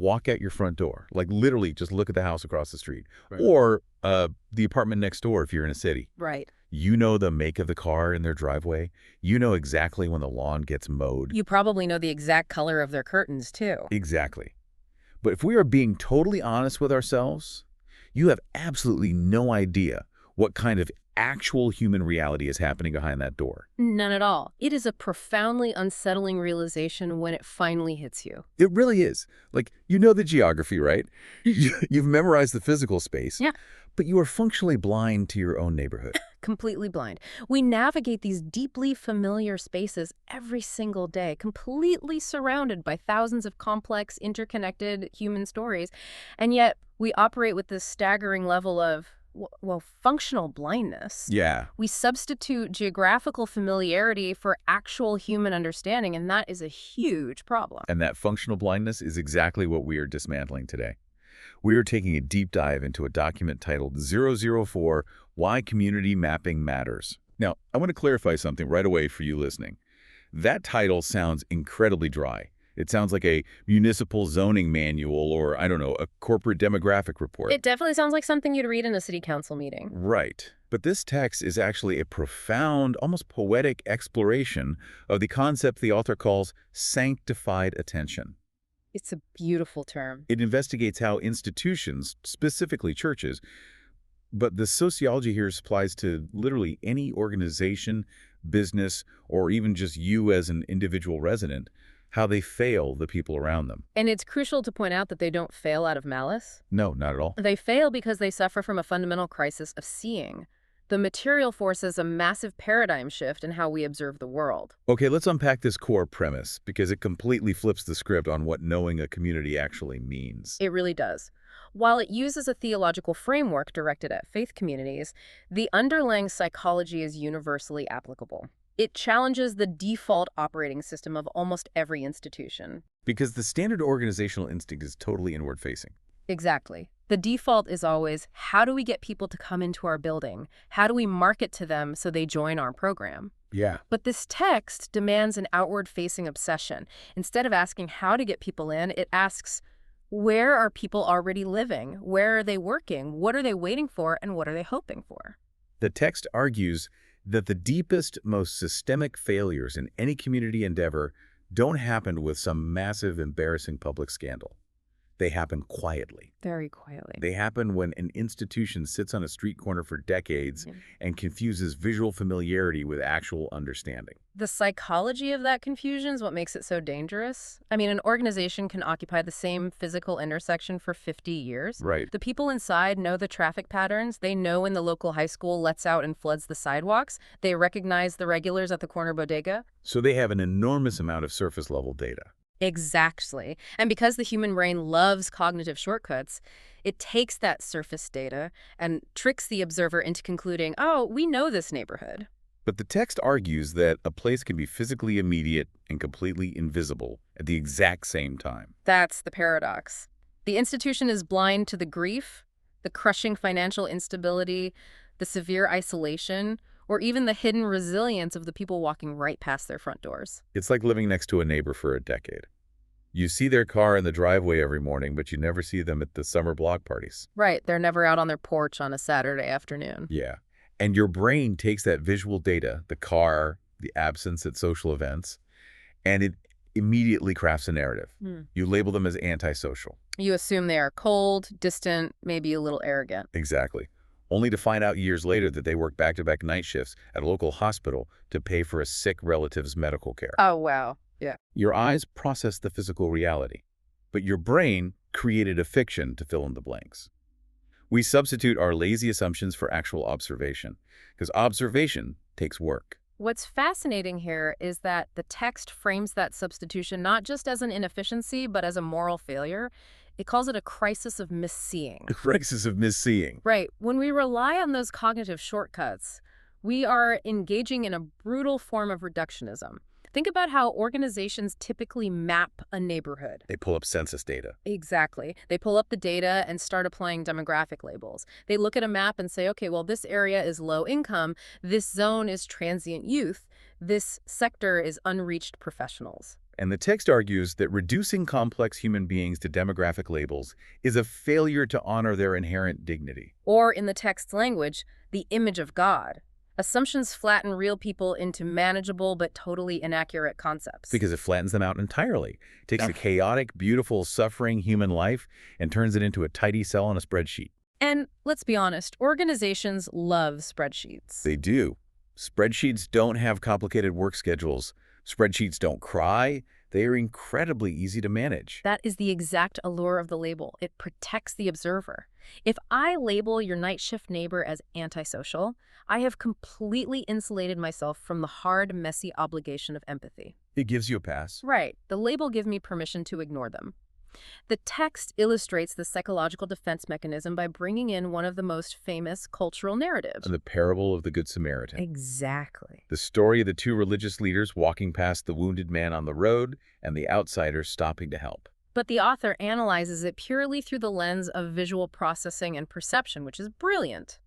walk out your front door, like literally just look at the house across the street, Right. or the apartment next door if you're in a city. Right. You know the make of the car in their driveway. You know exactly when the lawn gets mowed. You probably know the exact color of their curtains, too. Exactly. But if we are being totally honest with ourselves, you have absolutely no idea what kind of actual human reality is happening behind that door. None at all. It is a profoundly unsettling realization when it finally hits you. It really is. Like, you know the geography, right? You've memorized the physical space. Yeah. But you are functionally blind to your own neighborhood. Completely blind. We navigate these deeply familiar spaces every single day, completely surrounded by thousands of complex, interconnected human stories. And yet we operate with this staggering level of, well, functional blindness. Yeah. We substitute geographical familiarity for actual human understanding, and that is a huge problem. And that functional blindness is exactly what we are dismantling today. We are taking a deep dive into a document titled 004, Why Community Mapping Matters. Now, I want to clarify something right away for you listening. That title sounds incredibly dry. It sounds like a municipal zoning manual or, I don't know, a corporate demographic report. It definitely sounds like something you'd read in a city council meeting. Right. But this text is actually a profound, almost poetic exploration of the concept the author calls sanctified attention. It's a beautiful term. It investigates how institutions, specifically churches, but the sociology here applies to literally any organization, business, or even just you as an individual resident, how they fail the people around them. And it's crucial to point out that they don't fail out of malice. No, not at all. They fail because they suffer from a fundamental crisis of seeing. The material forces a massive paradigm shift in how we observe the world. Okay, let's unpack this core premise, because it completely flips the script on what knowing a community actually means. It really does. While it uses a theological framework directed at faith communities, the underlying psychology is universally applicable. It challenges the default operating system of almost every institution. Because the standard organizational instinct is totally inward-facing. Exactly. The default is always, how do we get people to come into our building? How do we market to them so they join our program? Yeah. But this text demands an outward-facing obsession. Instead of asking how to get people in, it asks, where are people already living? Where are they working? What are they waiting for? And what are they hoping for? The text argues that the deepest, most systemic failures in any community endeavor don't happen with some massive, embarrassing public scandal. They happen quietly. Very quietly. They happen when an institution sits on a street corner for decades and confuses visual familiarity with actual understanding. The psychology of that confusion is what makes it so dangerous. I mean, an organization can occupy the same physical intersection for 50 years. Right. The people inside know the traffic patterns. They know when the local high school lets out and floods the sidewalks. They recognize the regulars at the corner bodega. So they have an enormous amount of surface-level data. Exactly. And because the human brain loves cognitive shortcuts, it takes that surface data and tricks the observer into concluding, oh, we know this neighborhood. But the text argues that a place can be physically immediate and completely invisible at the exact same time. That's the paradox. The institution is blind to the grief, the crushing financial instability, the severe isolation, or even the hidden resilience of the people walking right past their front doors. It's like living next to a neighbor for a decade. You see their car in the driveway every morning, but you never see them at the summer block parties. Right, they're never out on their porch on a Saturday afternoon. Yeah. And your brain takes that visual data, the car, the absence at social events, and it immediately crafts a narrative. You label them as antisocial. You assume they are cold, distant, maybe a little arrogant. Exactly. Only to find out years later that they work back-to-back night shifts at a local hospital to pay for a sick relative's medical care. Oh, wow. Yeah. Your eyes process the physical reality, but your brain created a fiction to fill in the blanks. We substitute our lazy assumptions for actual observation, because observation takes work. What's fascinating here is that the text frames that substitution not just as an inefficiency, but as a moral failure. It calls it a crisis of misseeing. A crisis of misseeing. Right. When we rely on those cognitive shortcuts, we are engaging in a brutal form of reductionism. Think about how organizations typically map a neighborhood. They pull up census data. Exactly. They pull up the data and start applying demographic labels. They look at a map and say, okay, well, this area is low income. This zone is transient youth. This sector is unreached professionals. And the text argues that reducing complex human beings to demographic labels is a failure to honor their inherent dignity. Or, in the text's language, the image of God. Assumptions flatten real people into manageable but totally inaccurate concepts. Because it flattens them out entirely. It takes a chaotic, beautiful, suffering human life and turns it into a tidy cell on a spreadsheet. And let's be honest, organizations love spreadsheets. They do. Spreadsheets don't have complicated work schedules. Spreadsheets don't cry. They are incredibly easy to manage. That is the exact allure of the label. It protects the observer. If I label your night shift neighbor as antisocial, I have completely insulated myself from the hard, messy obligation of empathy. It gives you a pass. Right. The label gives me permission to ignore them. The text illustrates the psychological defense mechanism by bringing in one of the most famous cultural narratives. The parable of the Good Samaritan. Exactly. The story of the two religious leaders walking past the wounded man on the road and the outsiders stopping to help. But the author analyzes it purely through the lens of visual processing and perception, which is brilliant.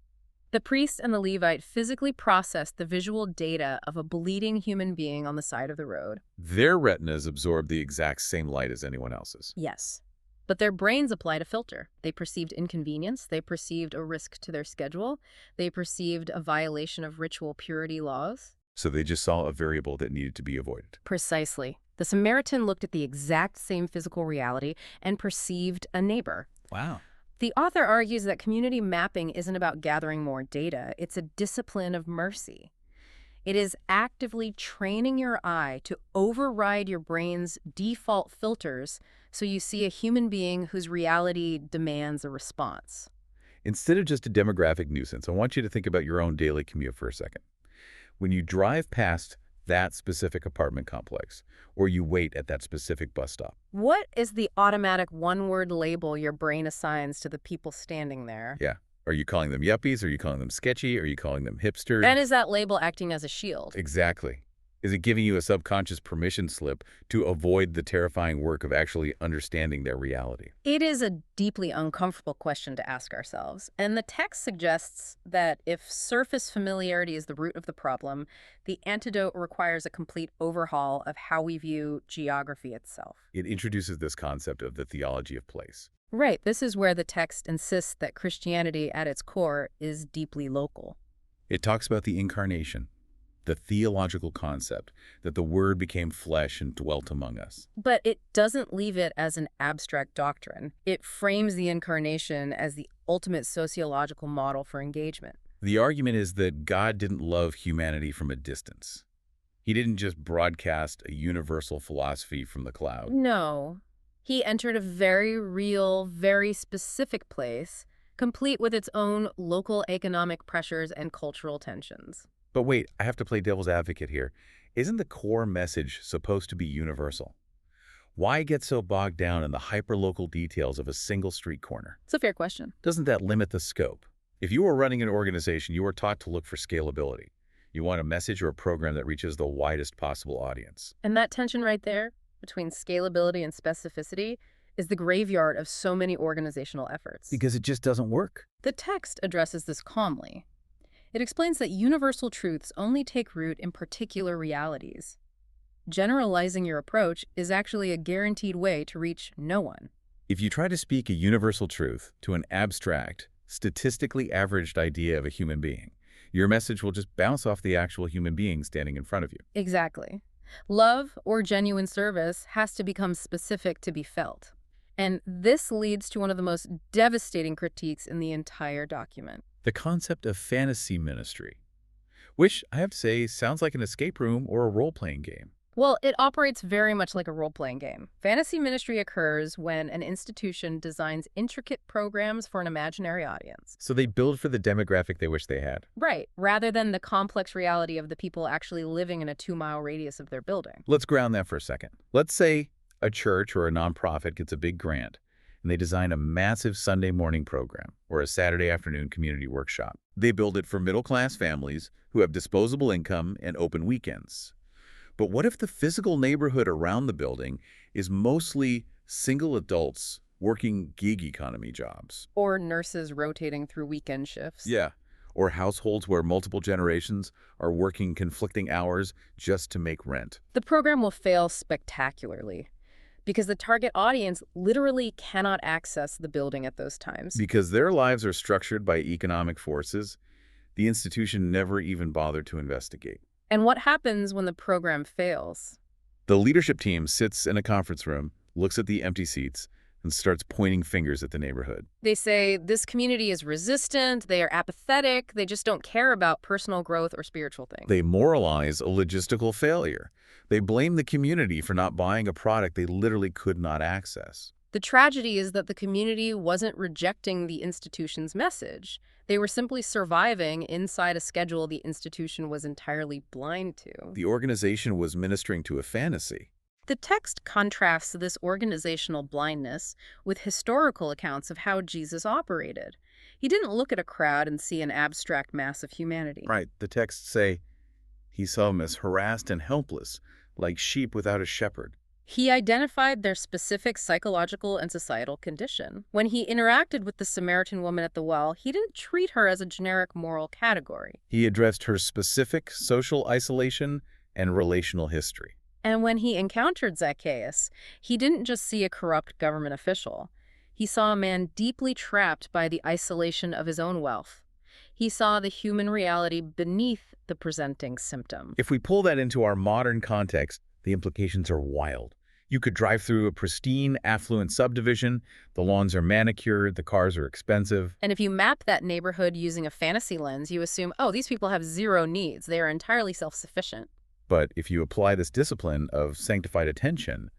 The priest and the Levite physically processed the visual data of a bleeding human being on the side of the road. Their retinas absorb the exact same light as anyone else's. Yes. But their brains applied a filter. They perceived inconvenience. They perceived a risk to their schedule. They perceived a violation of ritual purity laws. So they just saw a variable that needed to be avoided. Precisely. The Samaritan looked at the exact same physical reality and perceived a neighbor. Wow. The author argues that community mapping isn't about gathering more data. It's a discipline of mercy. It is actively training your eye to override your brain's default filters so you see a human being whose reality demands a response. Instead of just a demographic nuisance, I want you to think about your own daily commute for a second. When you drive past that specific apartment complex, or you wait at that specific bus stop. What is the automatic one-word label your brain assigns to the people standing there? Yeah. Are you calling them yuppies? Are you calling them sketchy? Are you calling them hipsters? And is that label acting as a shield? Exactly. Is it giving you a subconscious permission slip to avoid the terrifying work of actually understanding their reality? It is a deeply uncomfortable question to ask ourselves, and the text suggests that if surface familiarity is the root of the problem, the antidote requires a complete overhaul of how we view geography itself. It introduces this concept of the theology of place. Right. This is where the text insists that Christianity at its core is deeply local. It talks about the incarnation, the theological concept that the Word became flesh and dwelt among us. But it doesn't leave it as an abstract doctrine. It frames the incarnation as the ultimate sociological model for engagement. The argument is that God didn't love humanity from a distance. He didn't just broadcast a universal philosophy from the cloud. No. He entered a very real, very specific place, complete with its own local economic pressures and cultural tensions. But wait, I have to play devil's advocate here. Isn't the core message supposed to be universal? Why get so bogged down in the hyperlocal details of a single street corner? It's a fair question. Doesn't that limit the scope? If you are running an organization, you are taught to look for scalability. You want a message or a program that reaches the widest possible audience. And that tension right there, between scalability and specificity, is the graveyard of so many organizational efforts. Because it just doesn't work. The text addresses this calmly. It explains that universal truths only take root in particular realities. Generalizing your approach is actually a guaranteed way to reach no one. If you try to speak a universal truth to an abstract, statistically averaged idea of a human being, your message will just bounce off the actual human being standing in front of you. Exactly. Love or genuine service has to become specific to be felt. And this leads to one of the most devastating critiques in the entire document. The concept of fantasy ministry, which I have to say sounds like an escape room or a role-playing game. Well, it operates very much like a role-playing game. Fantasy ministry occurs when an institution designs intricate programs for an imaginary audience. So they build for the demographic they wish they had. Right, rather than the complex reality of the people actually living in a 2-mile radius of their building. Let's ground that for a second. Let's say a church or a nonprofit gets a big grant, and they design a massive Sunday morning program or a Saturday afternoon community workshop. They build it for middle-class families who have disposable income and open weekends. But what if the physical neighborhood around the building is mostly single adults working gig economy jobs? Or nurses rotating through weekend shifts. Yeah. or households where multiple generations are working conflicting hours just to make rent. The program will fail spectacularly because the target audience literally cannot access the building at those times. Because their lives are structured by economic forces, the institution never even bothered to investigate. And what happens when the program fails? The leadership team sits in a conference room, looks at the empty seats, and starts pointing fingers at the neighborhood. They say this community is resistant, they are apathetic, they just don't care about personal growth or spiritual things. They moralize a logistical failure. They blame the community for not buying a product they literally could not access. The tragedy is that the community wasn't rejecting the institution's message. They were simply surviving inside a schedule the institution was entirely blind to. The organization was ministering to a fantasy. The text contrasts this organizational blindness with historical accounts of how Jesus operated. He didn't look at a crowd and see an abstract mass of humanity. Right, the texts say, he saw them as harassed and helpless, like sheep without a shepherd. He identified their specific psychological and societal condition. When he interacted with the Samaritan woman at the well, he didn't treat her as a generic moral category. He addressed her specific social isolation and relational history. And when he encountered Zacchaeus, he didn't just see a corrupt government official. He saw a man deeply trapped by the isolation of his own wealth. He saw the human reality beneath the presenting symptom. If we pull that into our modern context, the implications are wild. You could drive through a pristine, affluent subdivision, the lawns are manicured, the cars are expensive. And if you map that neighborhood using a fantasy lens, you assume, oh, these people have zero needs. They are entirely self-sufficient. But if you apply this discipline of sanctified attention,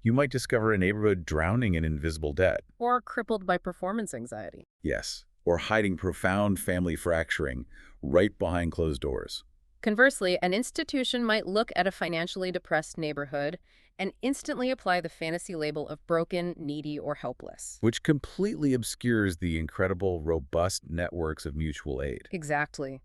you might discover a neighborhood drowning in invisible debt. Or crippled by performance anxiety. Yes, or hiding profound family fracturing right behind closed doors. Conversely, an institution might look at a financially depressed neighborhood and instantly apply the fantasy label of broken, needy, or helpless. Which completely obscures the incredible, robust networks of mutual aid. Exactly.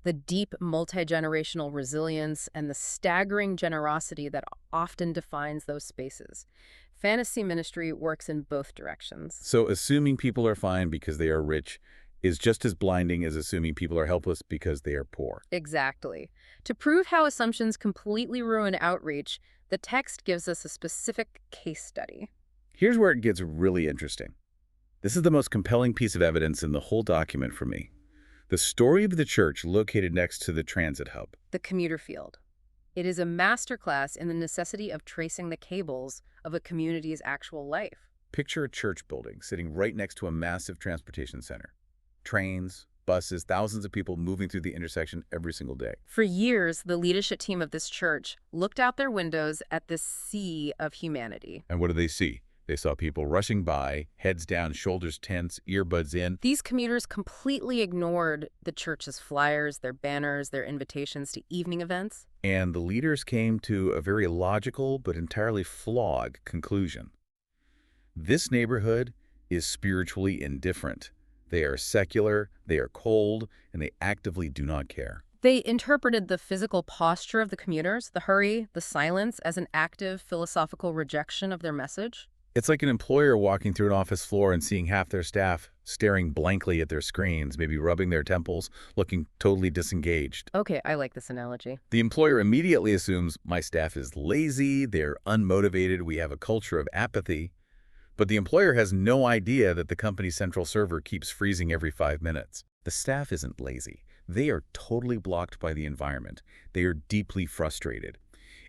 The deep multi-generational resilience and the staggering generosity that often defines those spaces. Fantasy ministry works in both directions. So assuming people are fine because they are rich is just as blinding as assuming people are helpless because they are poor. Exactly. To prove how assumptions completely ruin outreach, the text gives us a specific case study. Here's where it gets really interesting. This is the most compelling piece of evidence in the whole document for me. The story of the church located next to the transit hub. The commuter field. It is a masterclass in the necessity of tracing the cables of a community's actual life. Picture a church building sitting right next to a massive transportation center. Trains, buses, thousands of people moving through the intersection every single day. For years, the leadership team of this church looked out their windows at this sea of humanity. And what did they see? They saw people rushing by, heads down, shoulders tense, earbuds in. These commuters completely ignored the church's flyers, their banners, their invitations to evening events. And the leaders came to a very logical but entirely flawed conclusion. This neighborhood is spiritually indifferent. They are secular, they are cold, and they actively do not care. They interpreted the physical posture of the commuters, the hurry, the silence, as an active philosophical rejection of their message. It's like an employer walking through an office floor and seeing half their staff staring blankly at their screens, maybe rubbing their temples, looking totally disengaged. Okay, I like this analogy. The employer immediately assumes, my staff is lazy, they're unmotivated, we have a culture of apathy. But the employer has no idea that the company's central server keeps freezing every 5 minutes. The staff isn't lazy. They are totally blocked by the environment. They are deeply frustrated.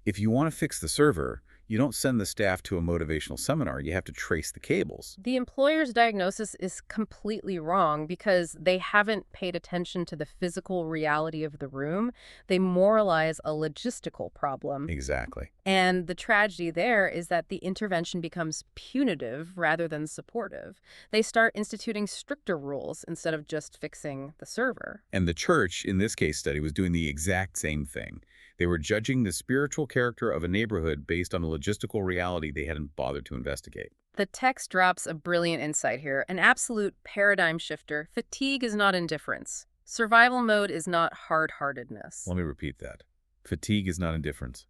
If you want to fix the server, you don't send the staff to a motivational seminar. You have to trace the cables. The employer's diagnosis is completely wrong because they haven't paid attention to the physical reality of the room. They moralize a logistical problem. Exactly. And the tragedy there is that the intervention becomes punitive rather than supportive. They start instituting stricter rules instead of just fixing the server. And the church, in this case study, was doing the exact same thing. They were judging the spiritual character of a neighborhood based on a logistical reality they hadn't bothered to investigate. The text drops a brilliant insight here, an absolute paradigm shifter. Fatigue is not indifference. Survival mode is not hard-heartedness. Let me repeat that. Fatigue is not indifference.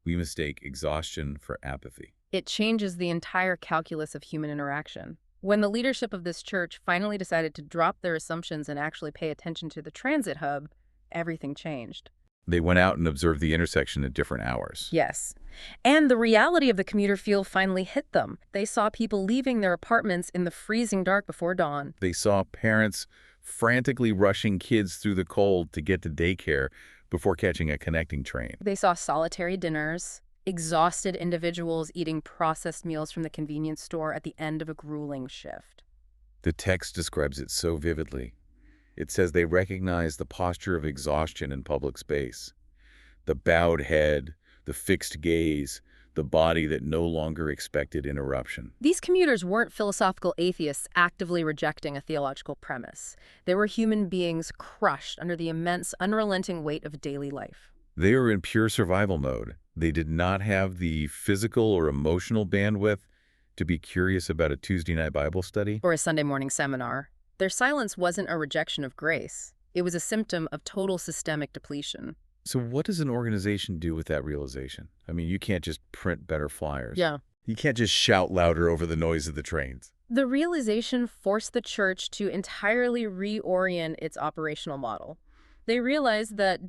We mistake exhaustion for apathy. It changes the entire calculus of human interaction. When the leadership of this church finally decided to drop their assumptions and actually pay attention to the transit hub, everything changed. They went out and observed the intersection at different hours. Yes. And the reality of the commuter field finally hit them. They saw people leaving their apartments in the freezing dark before dawn. They saw parents frantically rushing kids through the cold to get to daycare before catching a connecting train. They saw solitary dinners, exhausted individuals eating processed meals from the convenience store at the end of a grueling shift. The text describes it so vividly. It says they recognize the posture of exhaustion in public space. The bowed head, the fixed gaze, the body that no longer expected interruption. These commuters weren't philosophical atheists actively rejecting a theological premise. They were human beings crushed under the immense, unrelenting weight of daily life. They were in pure survival mode. They did not have the physical or emotional bandwidth to be curious about a Tuesday night Bible study. Or a Sunday morning seminar. Their silence wasn't a rejection of grace. It was a symptom of total systemic depletion. So what does an organization do with that realization? I mean, you can't just print better flyers. Yeah. You can't just shout louder over the noise of the trains. The realization forced the church to entirely reorient its operational model. They realized that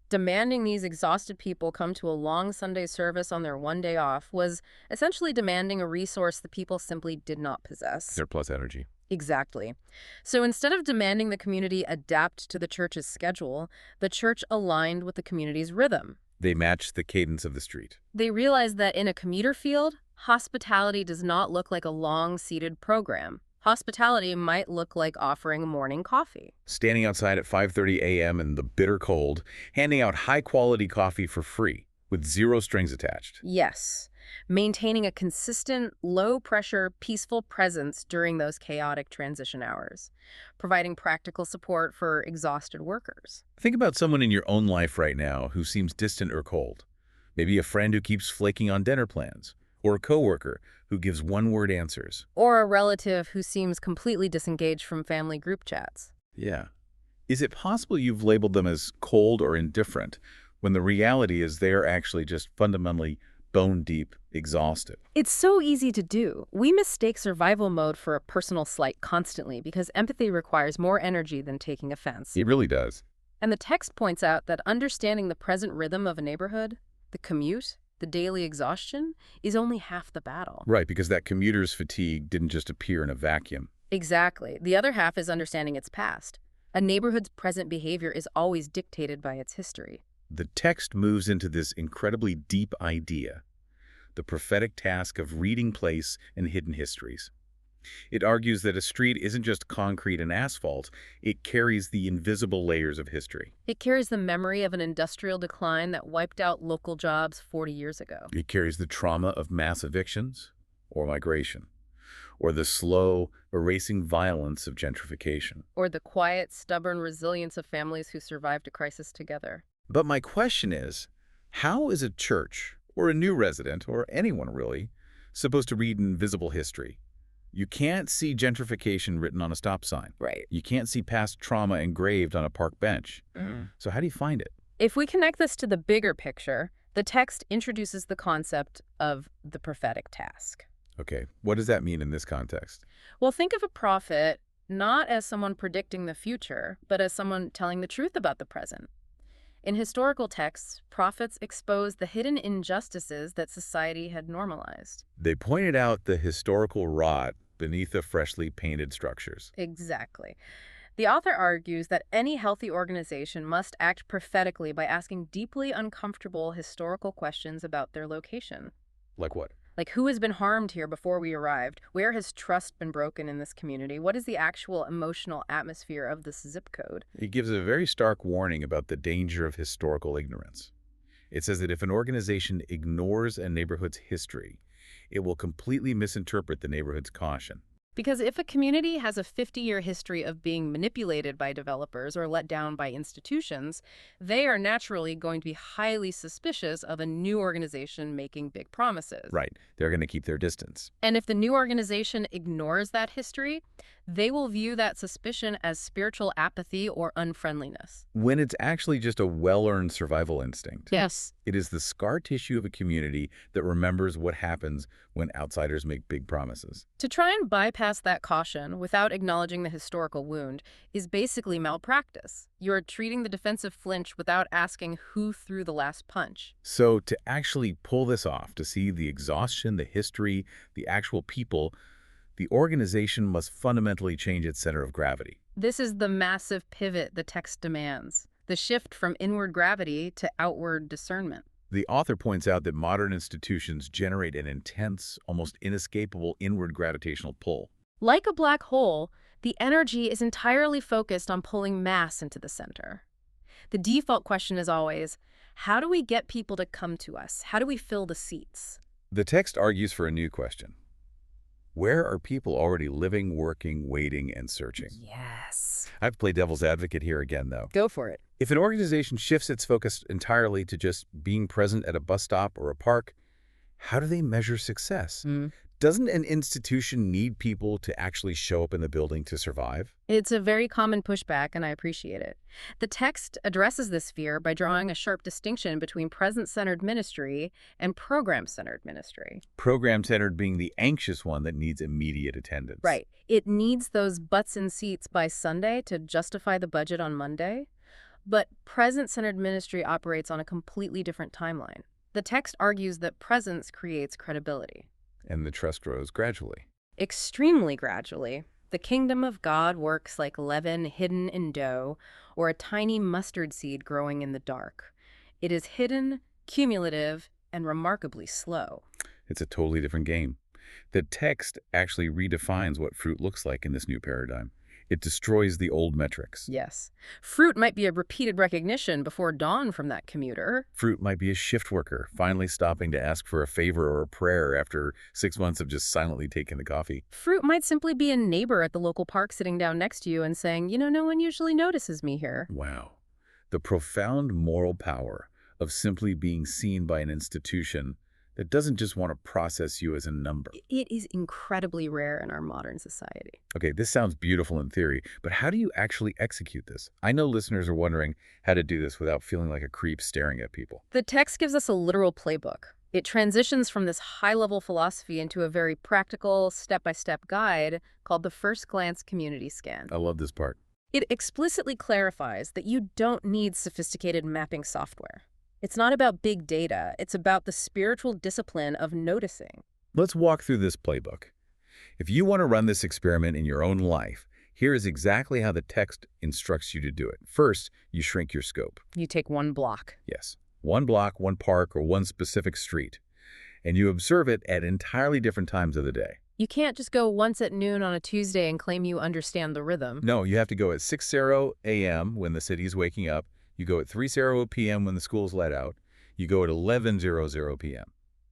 demanding these exhausted people come to a long Sunday service on their one day off was essentially demanding a resource the people simply did not possess. Surplus energy. Exactly. So instead of demanding the community adapt to the church's schedule, the church aligned with the community's rhythm. They matched the cadence of the street. They realized that in a commuter field, hospitality does not look like a long-seated program. Hospitality might look like offering morning coffee. Standing outside at 5:30 a.m. in the bitter cold, handing out high-quality coffee for free, with zero strings attached. Yes. Maintaining a consistent, low-pressure, peaceful presence during those chaotic transition hours. Providing practical support for exhausted workers. Think about someone in your own life right now who seems distant or cold. Maybe a friend who keeps flaking on dinner plans, or a coworker who gives one-word answers. Or a relative who seems completely disengaged from family group chats. Yeah. Is it possible you've labeled them as cold or indifferent when the reality is they are actually just fundamentally bone-deep exhausted? It's so easy to do. We mistake survival mode for a personal slight constantly because empathy requires more energy than taking offense. It really does. And the text points out that understanding the present rhythm of a neighborhood, the commute, the daily exhaustion, is only half the battle. Right, because that commuter's fatigue didn't just appear in a vacuum. Exactly. The other half is understanding its past. A neighborhood's present behavior is always dictated by its history. The text moves into this incredibly deep idea, the prophetic task of reading place and hidden histories. It argues that a street isn't just concrete and asphalt, it carries the invisible layers of history. It carries the memory of an industrial decline that wiped out local jobs 40 years ago. It carries the trauma of mass evictions or migration, or the slow, erasing violence of gentrification. Or the quiet, stubborn resilience of families who survived a crisis together. But my question is, how is a church, or a new resident, or anyone really, supposed to read invisible history? You can't see gentrification written on a stop sign. Right. You can't see past trauma engraved on a park bench. So how do you find it? If we connect this to the bigger picture, the text introduces the concept of the prophetic task. Okay, what does that mean in this context? Well, think of a prophet not as someone predicting the future, but as someone telling the truth about the present. In historical texts, prophets exposed the hidden injustices that society had normalized. They pointed out the historical rot beneath the freshly painted structures. Exactly. The author argues that any healthy organization must act prophetically by asking deeply uncomfortable historical questions about their location. Like what? Like, who has been harmed here before we arrived? Where has trust been broken in this community? What is the actual emotional atmosphere of this zip code? It gives a very stark warning about the danger of historical ignorance. It says that if an organization ignores a neighborhood's history, it will completely misinterpret the neighborhood's caution. Because if a community has a 50-year history of being manipulated by developers or let down by institutions, they are naturally going to be highly suspicious of a new organization making big promises. Right. They're going to keep their distance. And if the new organization ignores that history, they will view that suspicion as spiritual apathy or unfriendliness. When it's actually just a well-earned survival instinct. Yes. It is the scar tissue of a community that remembers what happens when outsiders make big promises. To try and bypass past that caution without acknowledging the historical wound is basically malpractice. You're treating the defensive flinch without asking who threw the last punch. So to actually pull this off, to see the exhaustion, the history, the actual people, the organization must fundamentally change its center of gravity. This is the massive pivot the text demands, the shift from inward gravity to outward discernment. The author points out that modern institutions generate an intense, almost inescapable inward gravitational pull. Like a black hole, the energy is entirely focused on pulling mass into the center. The default question is always, how do we get people to come to us? How do we fill the seats? The text argues for a new question. Where are people already living, working, waiting, and searching? Yes. I have to play devil's advocate here again, though. Go for it. If an organization shifts its focus entirely to just being present at a bus stop or a park, how do they measure success? Doesn't an institution need people to actually show up in the building to survive? It's a very common pushback, and I appreciate it. The text addresses this fear by drawing a sharp distinction between present-centered ministry and program-centered ministry. Program-centered being the anxious one that needs immediate attendance. Right. It needs those butts in seats by Sunday to justify the budget on Monday. But present-centered ministry operates on a completely different timeline. The text argues that presence creates credibility. And the trust grows gradually. Extremely gradually. The kingdom of God works like leaven hidden in dough, or a tiny mustard seed growing in the dark. It is hidden, cumulative, and remarkably slow. It's a totally different game. The text actually redefines what fruit looks like in this new paradigm. It destroys the old metrics. Yes. Fruit might be a repeated recognition before dawn from that commuter. Fruit might be a shift worker, finally stopping to ask for a favor or a prayer after 6 months of just silently taking the coffee. Fruit might simply be a neighbor at the local park sitting down next to you and saying, you know, no one usually notices me here. Wow. The profound moral power of simply being seen by an institution that doesn't just want to process you as a number. It is incredibly rare in our modern society. Okay, this sounds beautiful in theory, but how do you actually execute this? I know listeners are wondering how to do this without feeling like a creep staring at people. The text gives us a literal playbook. It transitions from this high-level philosophy into a very practical, step-by-step guide called the First Glance Community Scan. I love this part. It explicitly clarifies that you don't need sophisticated mapping software. It's not about big data. It's about the spiritual discipline of noticing. Let's walk through this playbook. If you want to run this experiment in your own life, here is exactly how the text instructs you to do it. First, you shrink your scope. You take one block. Yes, one block, one park, or one specific street, and you observe it at entirely different times of the day. You can't just go once at noon on a Tuesday and claim you understand the rhythm. No, you have to go at 6:00 a.m. when the city's waking up. You go at 3:00 p.m. when the school's let out. You go at 11:00 p.m.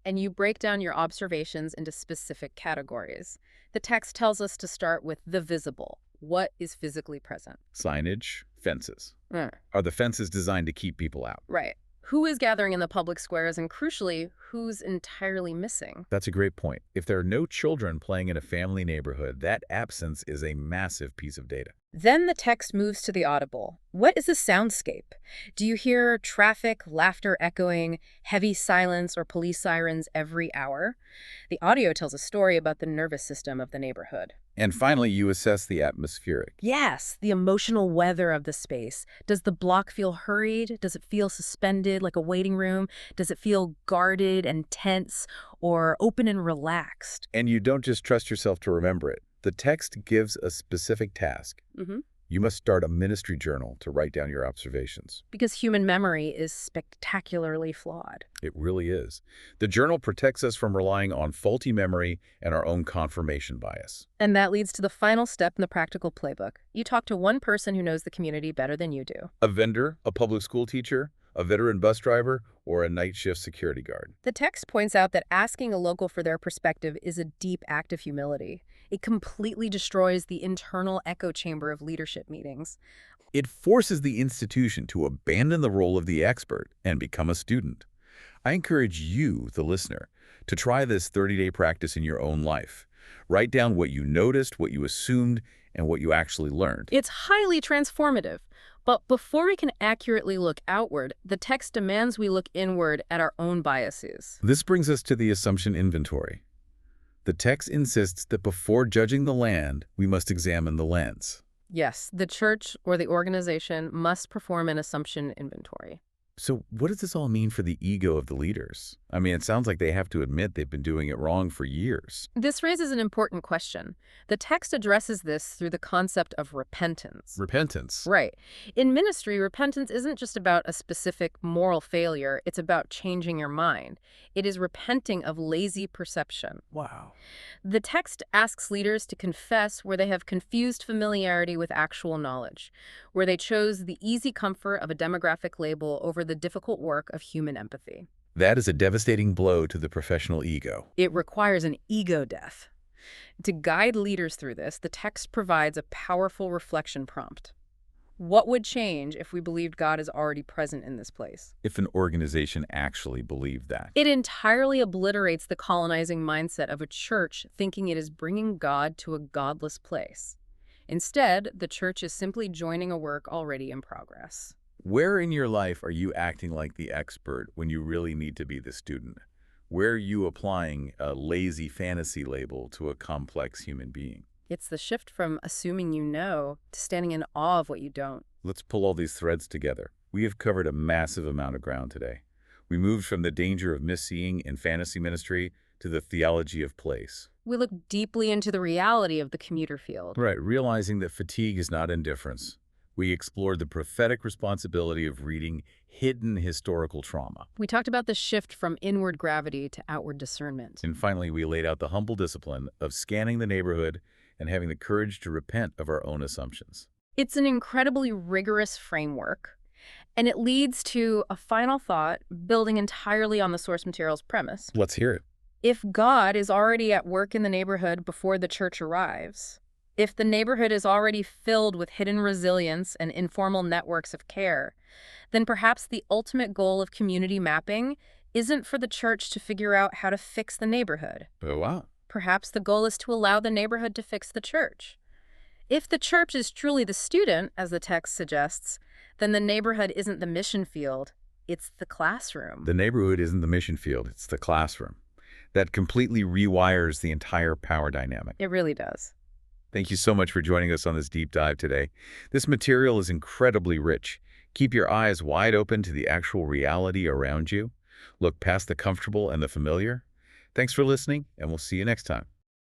And you break down your observations into specific categories. The text tells us to start with the visible. What is physically present? Signage, fences. Are the fences designed to keep people out? Right. Who is gathering in the public squares, and crucially, who's entirely missing? That's a great point. If there are no children playing in a family neighborhood, that absence is a massive piece of data. Then the text moves to the audible. What is a soundscape? Do you hear traffic, laughter echoing, heavy silence, or police sirens every hour? The audio tells a story about the nervous system of the neighborhood. And finally, you assess the atmospheric. Yes, the emotional weather of the space. Does the block feel hurried? Does it feel suspended like a waiting room? Does it feel guarded and tense, or open and relaxed? And you don't just trust yourself to remember it. The text gives a specific task. You must start a ministry journal to write down your observations. Because human memory is spectacularly flawed. It really is. The journal protects us from relying on faulty memory and our own confirmation bias. And that leads to the final step in the practical playbook. You talk to one person who knows the community better than you do. A vendor, a public school teacher, a veteran bus driver, or a night shift security guard. The text points out that asking a local for their perspective is a deep act of humility. It completely destroys the internal echo chamber of leadership meetings. It forces the institution to abandon the role of the expert and become a student. I encourage you, the listener, to try this 30-day practice in your own life. Write down what you noticed, what you assumed, and what you actually learned. It's highly transformative. But before we can accurately look outward, the text demands we look inward at our own biases. This brings us to the assumption inventory. The text insists that before judging the land, we must examine the lens. Yes, the church or the organization must perform an assumption inventory. So what does this all mean for the ego of the leaders? I mean, it sounds like they have to admit they've been doing it wrong for years. This raises an important question. The text addresses this through the concept of repentance. Repentance. Right. In ministry, repentance isn't just about a specific moral failure, it's about changing your mind. It is repenting of lazy perception. Wow. The text asks leaders to confess where they have confused familiarity with actual knowledge, where they chose the easy comfort of a demographic label over the difficult work of human empathy. That is a devastating blow to the professional ego. It requires an ego death. To guide leaders through this, the text provides a powerful reflection prompt. What would change if we believed God is already present in this place? If an organization actually believed that. It entirely obliterates the colonizing mindset of a church thinking it is bringing God to a godless place. Instead, the church is simply joining a work already in progress. Where in your life are you acting like the expert when you really need to be the student? Where are you applying a lazy fantasy label to a complex human being? It's the shift from assuming you know to standing in awe of what you don't. Let's pull all these threads together. We have covered a massive amount of ground today. We moved from the danger of misseeing in fantasy ministry to the theology of place. We look deeply into the reality of the commuter field. Right, realizing that fatigue is not indifference. We explored the prophetic responsibility of reading hidden historical trauma. We talked about the shift from inward gravity to outward discernment. And finally, we laid out the humble discipline of scanning the neighborhood and having the courage to repent of our own assumptions. It's an incredibly rigorous framework, and it leads to a final thought building entirely on the source material's premise. Let's hear it. If God is already at work in the neighborhood before the church arrives, if the neighborhood is already filled with hidden resilience and informal networks of care, then perhaps the ultimate goal of community mapping isn't for the church to figure out how to fix the neighborhood. Oh, wow. Perhaps the goal is to allow the neighborhood to fix the church. If the church is truly the student, as the text suggests, then the neighborhood isn't the mission field, it's the classroom. The neighborhood isn't the mission field, it's the classroom. That completely rewires the entire power dynamic. It really does. Thank you so much for joining us on this deep dive today. This material is incredibly rich. Keep your eyes wide open to the actual reality around you. Look past the comfortable and the familiar. Thanks for listening, and we'll see you next time.